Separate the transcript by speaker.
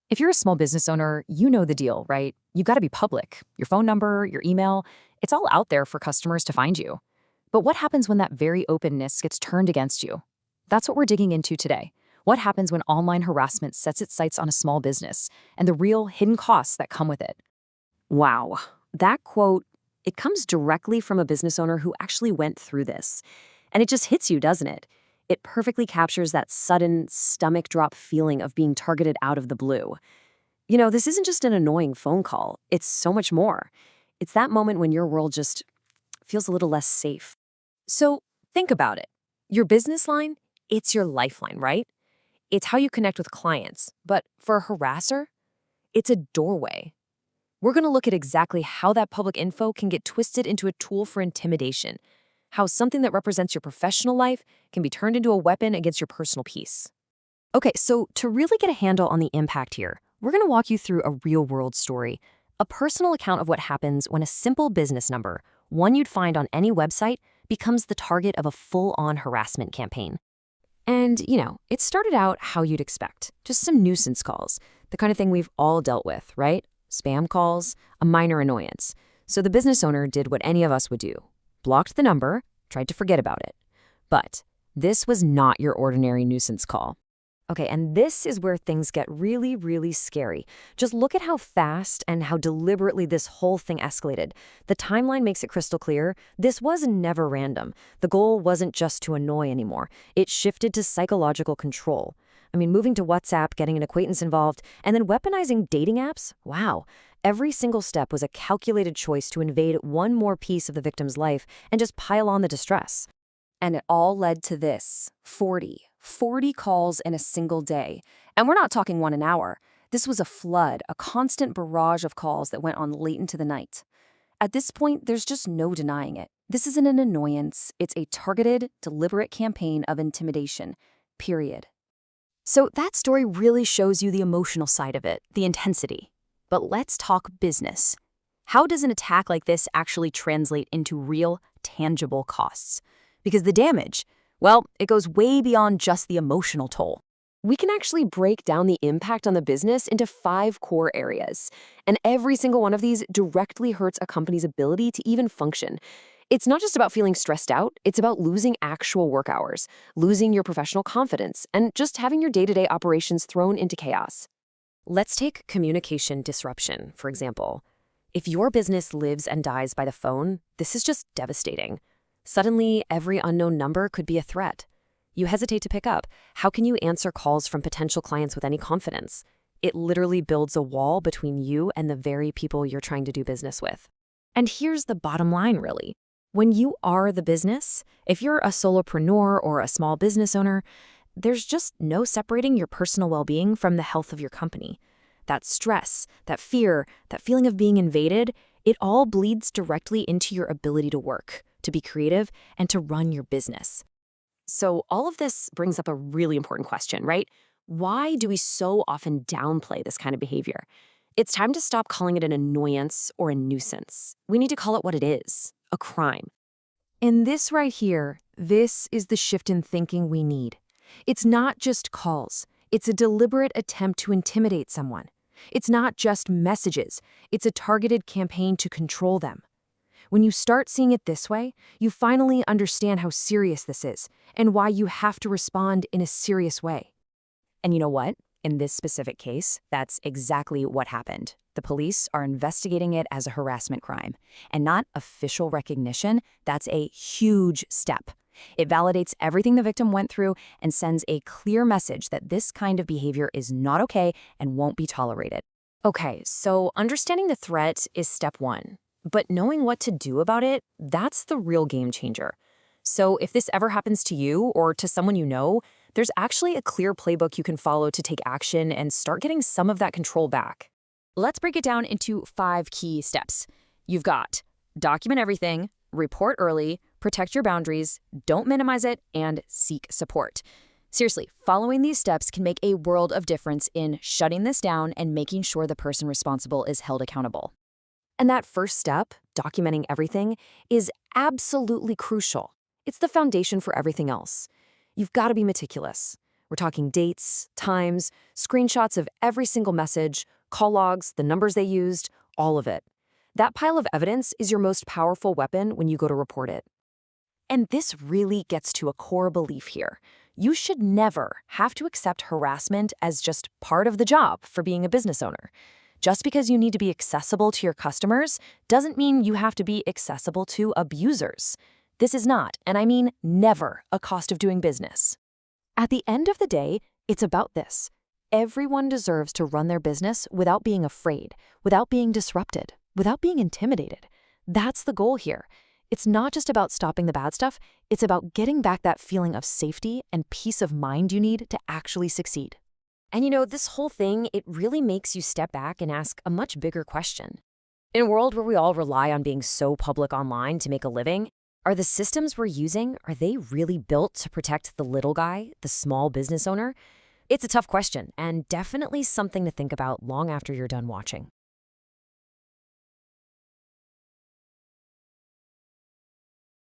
Speaker 1: If you're a small business owner, you know the deal, right? You've got to be public. Your phone number, your email, it's all out there for customers to find you. But what happens when that very openness gets turned against you? That's what we're digging into today. What happens when online harassment sets its sights on a small business and the real hidden costs that come with it?
Speaker 2: Wow, that quote, it comes directly from a business owner who actually went through this. And it just hits you, doesn't it? It perfectly captures that sudden stomach drop feeling of being targeted out of the blue. This isn't just an annoying phone call. It's so much more. It's that moment when your world just feels a little less safe. So think about it. Your business line, it's your lifeline, right? It's how you connect with clients. But for a harasser, it's a doorway. We're going to look at exactly how that public info can get twisted into a tool for intimidation, how something that represents your professional life can be turned into a weapon against your personal peace. Okay, so to really get a handle on the impact here, we're going to walk you through a real-world story, a personal account of what happens when a simple business number, one you'd find on any website, becomes the target of a full-on harassment campaign. And, it started out how you'd expect, just some nuisance calls, the kind of thing we've all dealt with, right? Spam calls, a minor annoyance. So the business owner did what any of us would do, blocked the number, tried to forget about it. But this was not your ordinary nuisance call. Okay, and this is where things get really, really scary. Just look at how fast and how deliberately this whole thing escalated. The timeline makes it crystal clear. This was never random. The goal wasn't just to annoy anymore. It shifted to psychological control. Moving to WhatsApp, getting an acquaintance involved, and then weaponizing dating apps? Wow. Every single step was a calculated choice to invade one more piece of the victim's life and just pile on the distress. And it all led to this, 40 calls in a single day. And we're not talking one an hour. This was a flood, a constant barrage of calls that went on late into the night. At this point, there's just no denying it. This isn't an annoyance. It's a targeted, deliberate campaign of intimidation, period. So that story really shows you the emotional side of it, the intensity. But let's talk business. How does an attack like this actually translate into real, tangible costs? Because the damage, well, it goes way beyond just the emotional toll. We can actually break down the impact on the business into 5 core areas. And every single one of these directly hurts a company's ability to even function. It's not just about feeling stressed out, it's about losing actual work hours, losing your professional confidence, and just having your day-to-day operations thrown into chaos. Let's take communication disruption, for example. If your business lives and dies by the phone, this is just devastating. Suddenly, every unknown number could be a threat. You hesitate to pick up. How can you answer calls from potential clients with any confidence? It literally builds a wall between you and the very people you're trying to do business with. And here's the bottom line, really. When you are the business, if you're a solopreneur or a small business owner, there's just no separating your personal well-being from the health of your company. That stress, that fear, that feeling of being invaded, it all bleeds directly into your ability to work, to be creative, and to run your business. So all of this brings up a really important question, right? Why do we so often downplay this kind of behavior? It's time to stop calling it an annoyance or a nuisance. We need to call it what it is, a crime. And this right here, this is the shift in thinking we need. It's not just calls. It's a deliberate attempt to intimidate someone. It's not just messages. It's a targeted campaign to control them. When you start seeing it this way, you finally understand how serious this is and why you have to respond in a serious way. And you know what? In this specific case, that's exactly what happened. The police are investigating it as a harassment crime. And not official recognition, that's a huge step. It validates everything the victim went through and sends a clear message that this kind of behavior is not okay and won't be tolerated. Okay, so understanding the threat is step 1. But knowing what to do about it, that's the real game changer. So if this ever happens to you or to someone you know, there's actually a clear playbook you can follow to take action and start getting some of that control back. Let's break it down into 5 key steps. You've got document everything, report early, protect your boundaries, don't minimize it, and seek support. Seriously, following these steps can make a world of difference in shutting this down and making sure the person responsible is held accountable. And that first step, documenting everything, is absolutely crucial. It's the foundation for everything else. You've got to be meticulous. We're talking dates, times, screenshots of every single message, call logs, the numbers they used, all of it. That pile of evidence is your most powerful weapon when you go to report it. And this really gets to a core belief here. You should never have to accept harassment as just part of the job for being a business owner. Just because you need to be accessible to your customers doesn't mean you have to be accessible to abusers. This is not, and I mean never, a cost of doing business. At the end of the day, it's about this. Everyone deserves to run their business without being afraid, without being disrupted, without being intimidated. That's the goal here. It's not just about stopping the bad stuff, it's about getting back that feeling of safety and peace of mind you need to actually succeed. And this whole thing, it really makes you step back and ask a much bigger question. In a world where we all rely on being so public online to make a living, are the systems we're using, are they really built to protect the little guy, the small business owner? It's a tough question, and definitely something to think about long after you're done watching.